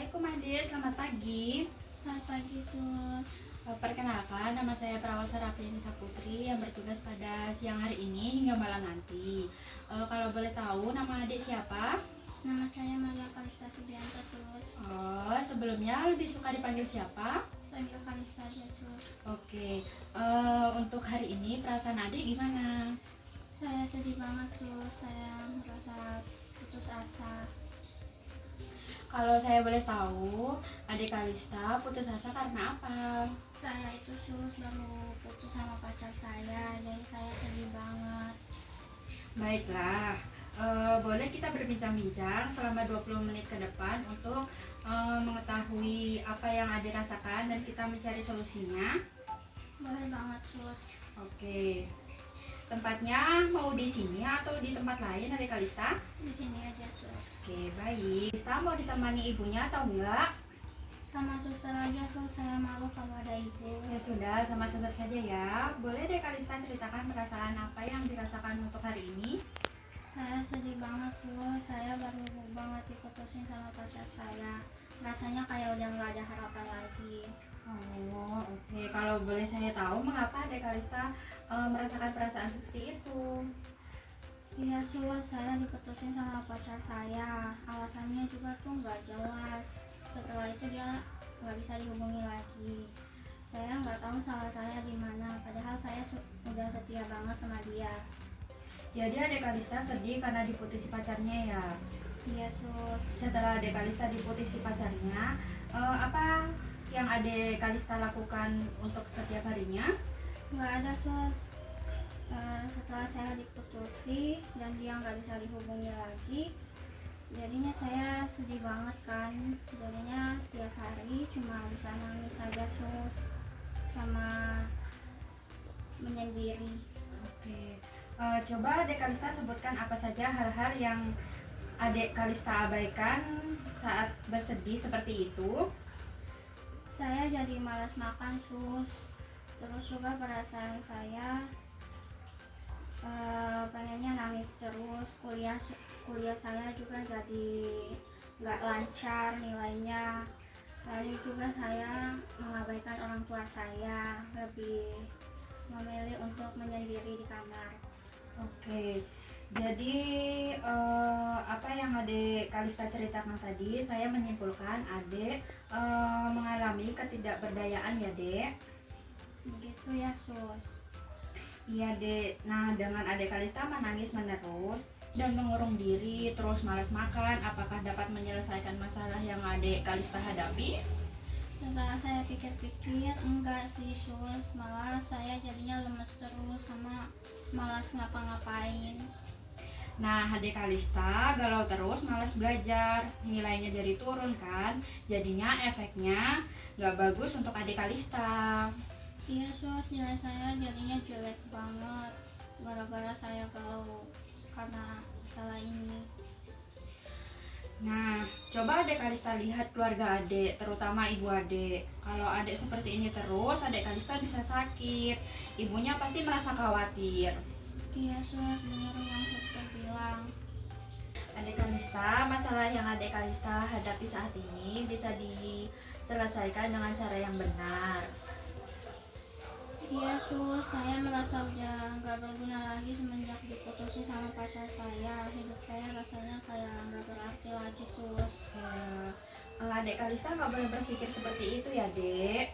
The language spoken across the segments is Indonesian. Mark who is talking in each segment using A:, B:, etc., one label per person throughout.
A: Assalamualaikum adik, selamat pagi.
B: Selamat pagi, Sus.
A: Perkenalkan, nama saya Prawasa Raffiani Saputri yang bertugas pada siang hari ini hingga malam nanti. Kalau boleh tahu, nama adik siapa?
B: Nama saya Maria Kalista Subianto, Sus.
A: Sebelumnya lebih suka dipanggil siapa?
B: Panggil Kalista aja, Sus.
A: Oke, untuk hari ini perasaan adik gimana?
B: Saya sedih banget, Sus. Saya merasa putus asa.
A: Kalau saya boleh tahu, adik Kalista putus asa karena apa?
B: Saya itu, Sus, baru putus sama pacar saya, jadi saya sedih banget.
A: Baiklah, boleh kita berbincang-bincang selama 20 menit ke depan untuk mengetahui apa yang adik rasakan dan kita mencari solusinya.
B: Boleh banget, Sus.
A: Oke, tempatnya mau di sini atau di tempat lain adik Kalista?
B: Di sini aja, Sus.
A: Oke, baik. Kalista mau ditemani ibunya atau enggak?
B: Sama suster aja, Sus. Saya malu kalau ada ibu.
A: Ya sudah, sama suster saja ya. Boleh deh Kalista ceritakan perasaan apa yang dirasakan untuk hari ini?
B: Saya sedih banget, Sus. Saya baru banget diputusin sama pacar saya. Rasanya kayak udah nggak ada harapan lagi.
A: Oh, oke. Kalau boleh saya tahu mengapa adik Kalista merasakan perasaan seperti itu?
B: Iya, Sus, saya diputusin sama pacar saya. Alasannya juga tuh nggak jelas. Setelah itu dia nggak bisa dihubungi lagi. Saya nggak tahu salah saya di mana. Padahal saya udah setia banget sama dia.
A: Jadi adik Kalista sedih karena diputusi pacarnya ya.
B: Iya, Sus.
A: Setelah adik Kalista diputusi pacarnya, apa yang adik Kalista lakukan untuk setiap harinya?
B: Nggak ada, Sus. Setelah saya diputusi dan dia nggak bisa dihubungi lagi, jadinya saya sedih banget kan. Jadinya tiap hari cuma bisa nangis saja, Sus, sama menyendiri.
A: Oke. Coba adik Kalista sebutkan apa saja hal-hal yang adik Kalista abaikan saat bersedih seperti itu.
B: Saya jadi malas makan, Sus. Terus juga perasaan saya pengennya nangis terus. Kuliah saya juga jadi nggak lancar nilainya. Lalu juga saya mengabaikan orang tua saya, lebih memilih untuk menyendiri di kamar.
A: Oke, jadi apa yang adik Kalista ceritakan tadi, saya menyimpulkan adik mengalami ketidakberdayaan ya dek.
B: Begitu ya, Sus.
A: Iya dek, nah dengan adik Kalista menangis menerus dan mengurung diri, terus malas makan, apakah dapat menyelesaikan masalah yang adik Kalista hadapi?
B: Setelah saya pikir-pikir, enggak sih, Sus. Malah saya jadinya lemes terus sama malas ngapa-ngapain.
A: Nah, adik Kalista galau terus, malas belajar, nilainya jadi turun kan, jadinya efeknya nggak bagus untuk adik Kalista.
B: Iya, Sus, nilai saya jadinya jelek banget gara-gara saya galau karena masalah ini.
A: Nah, coba adik Kalista lihat keluarga adik, terutama ibu adik. Kalau adik seperti ini terus, adik Kalista bisa sakit. Ibunya pasti merasa khawatir.
B: Iya, Sus, bener yang suster bilang.
A: Adik Kalista, masalah yang adik Kalista hadapi saat ini bisa diselesaikan dengan cara yang benar.
B: Iya, Sus, saya merasa udah nggak berguna lagi semenjak diputusin sama pacar saya. Hidup saya rasanya kayak nggak berarti lagi, Sus.
A: Adik Kalista nggak boleh berpikir seperti itu ya, dek.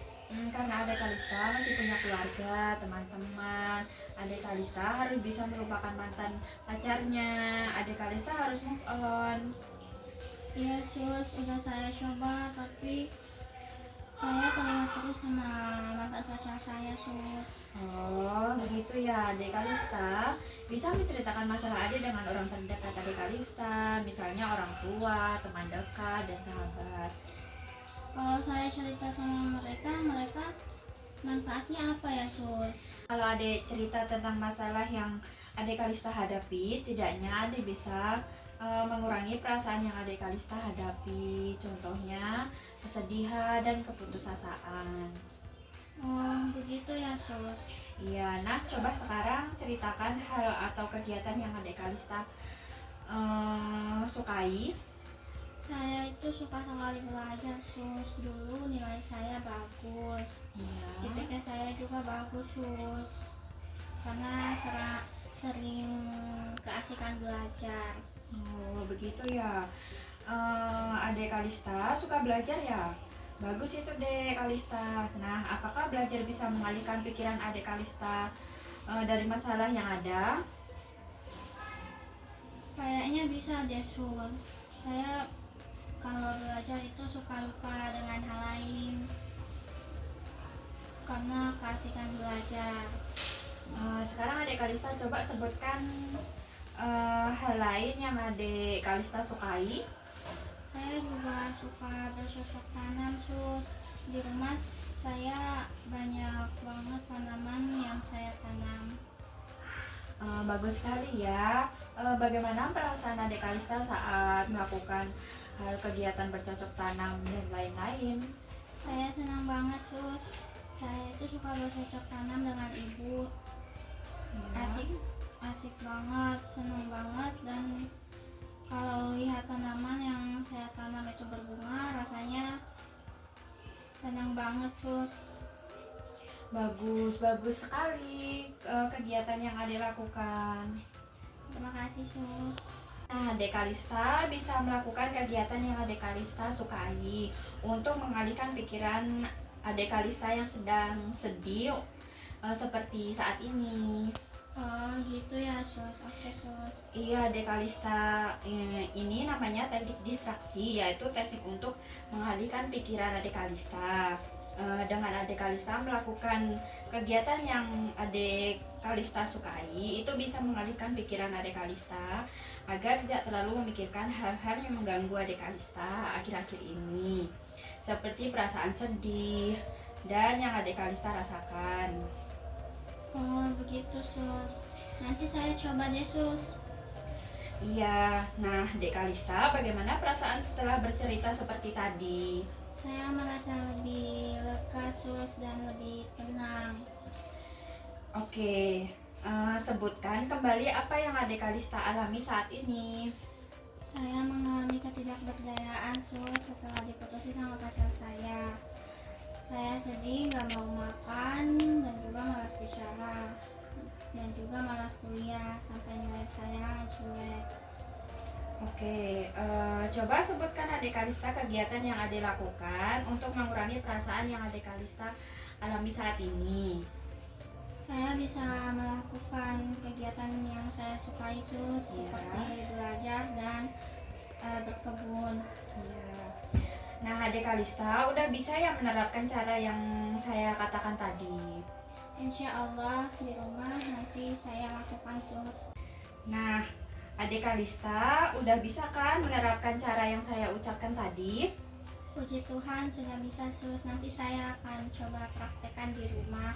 A: Karena adik Kalista masih punya keluarga, teman-teman. Adik Kalista harus bisa melupakan mantan pacarnya. Adik Kalista harus move on.
B: Iya, Sus, udah saya coba, tapi saya terlihat terus sama mantan pacar saya, Sus.
A: Oh, begitu ya, adik Kalista. Bisa menceritakan masalah adik dengan orang terdekat adik Kalista, misalnya orang tua, teman dekat, dan sahabat.
B: Kalau saya cerita sama mereka, mereka manfaatnya apa ya, Sus?
A: Kalau adik cerita tentang masalah yang adik Kalista hadapi, setidaknya adik bisa mengurangi perasaan yang adik Kalista hadapi. Contohnya, kesedihan dan keputusasaan.
B: Oh, begitu ya, Sus.
A: Iya, nah coba sekarang ceritakan hal atau kegiatan yang adik Kalista sukai.
B: Saya itu suka sekali belajar sus. Dulu nilai saya bagus.
A: Iya.
B: IPK saya juga bagus sus. Karena sering keasikan belajar.
A: Oh, begitu ya. Adek Kalista suka belajar ya? Bagus itu dek Kalista. Nah, apakah belajar bisa mengalihkan pikiran adek Kalista dari masalah yang ada?
B: Kayaknya bisa deh sus. Saya kalau belajar itu suka lupa dengan hal lain karena keasikan belajar.
A: Sekarang adek Kalista coba sebutkan hal lain yang adek Kalista sukai.
B: Saya juga suka bercocok tanam sus. Di rumah saya banyak banget tanaman yang saya tanam.
A: Bagus sekali ya. Bagaimana perasaan adek Kalista saat melakukan hal kegiatan bercocok tanam dan lain-lain?
B: Saya senang banget sus. Saya itu suka bercocok tanam dengan ibu.
A: Ya.
B: Asik banget, senang banget. Dan kalau lihat tanaman yang saya tanam itu berbunga, rasanya senang banget sus.
A: Bagus sekali kegiatan yang Ade lakukan.
B: Terima kasih sus.
A: Nah, Ade Kalista bisa melakukan kegiatan yang Ade Kalista sukai untuk mengalihkan pikiran Ade Kalista yang sedang sedih seperti saat ini.
B: Oh gitu ya sus. Oke sus.
A: Iya, Ade Kalista, ini namanya teknik distraksi, yaitu teknik untuk mengalihkan pikiran Ade Kalista. Dengan Ade Kalista melakukan kegiatan yang Ade Kalista sukai, itu bisa mengalihkan pikiran Ade Kalista agar tidak terlalu memikirkan hal-hal yang mengganggu Ade Kalista akhir-akhir ini, seperti perasaan sedih dan yang Ade Kalista rasakan.
B: Oh begitu sus. Nanti saya coba deh sus.
A: Iya, nah Dek Kalista, bagaimana perasaan setelah bercerita seperti tadi?
B: Saya merasa lebih lega sus dan lebih tenang.
A: Oke, sebutkan kembali apa yang Adek Kalista alami saat ini.
B: Saya mengalami ketidakberdayaan sus setelah diputusin sama pacar saya. Saya sedih, gak mau makan, dan juga malas bicara, dan juga malas kuliah, sampai nilai saya jelek.
A: Oke, coba sebutkan Adek Kalista kegiatan yang Adek lakukan untuk mengurangi perasaan yang Adek Kalista alami saat ini.
B: Saya bisa melakukan kegiatan yang saya sukai sus,
A: Iya.
B: seperti belajar dan berkebun.
A: Iya. Nah, Adek Kalista udah bisa ya menerapkan cara yang saya katakan tadi.
B: Insya Allah di rumah nanti saya lakukan sus.
A: Nah, Adek Kalista udah bisa kan menerapkan cara yang saya ucapkan tadi?
B: Puji Tuhan sudah bisa sus, nanti saya akan coba praktekkan di rumah.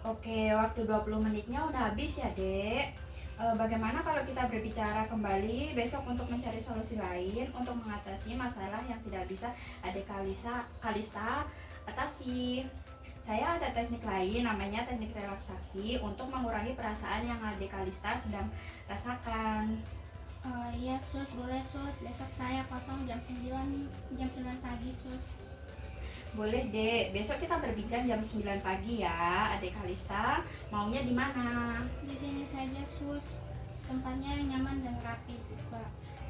A: Oke, waktu 20 menitnya udah habis ya, Dek. Bagaimana kalau kita berbicara kembali besok untuk mencari solusi lain untuk mengatasi masalah yang tidak bisa Adek Kalista atasi. Saya ada teknik lain namanya teknik relaksasi untuk mengurangi perasaan yang Adek Kalista sedang rasakan.
B: Iya sus, boleh sus. Besok saya kosong jam 9 pagi sus.
A: Boleh, Dek. Besok kita berbincang jam 9 pagi ya, Adek Kalista. Maunya di mana?
B: Di sini saja sus. Tempatnya nyaman dan rapi juga.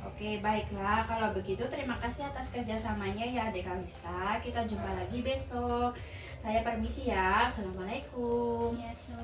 A: Oke, baiklah. Kalau begitu terima kasih atas kerjasamanya ya Adek Kalista. Kita jumpa lagi besok. Saya permisi ya. Assalamualaikum.
B: Iya sus.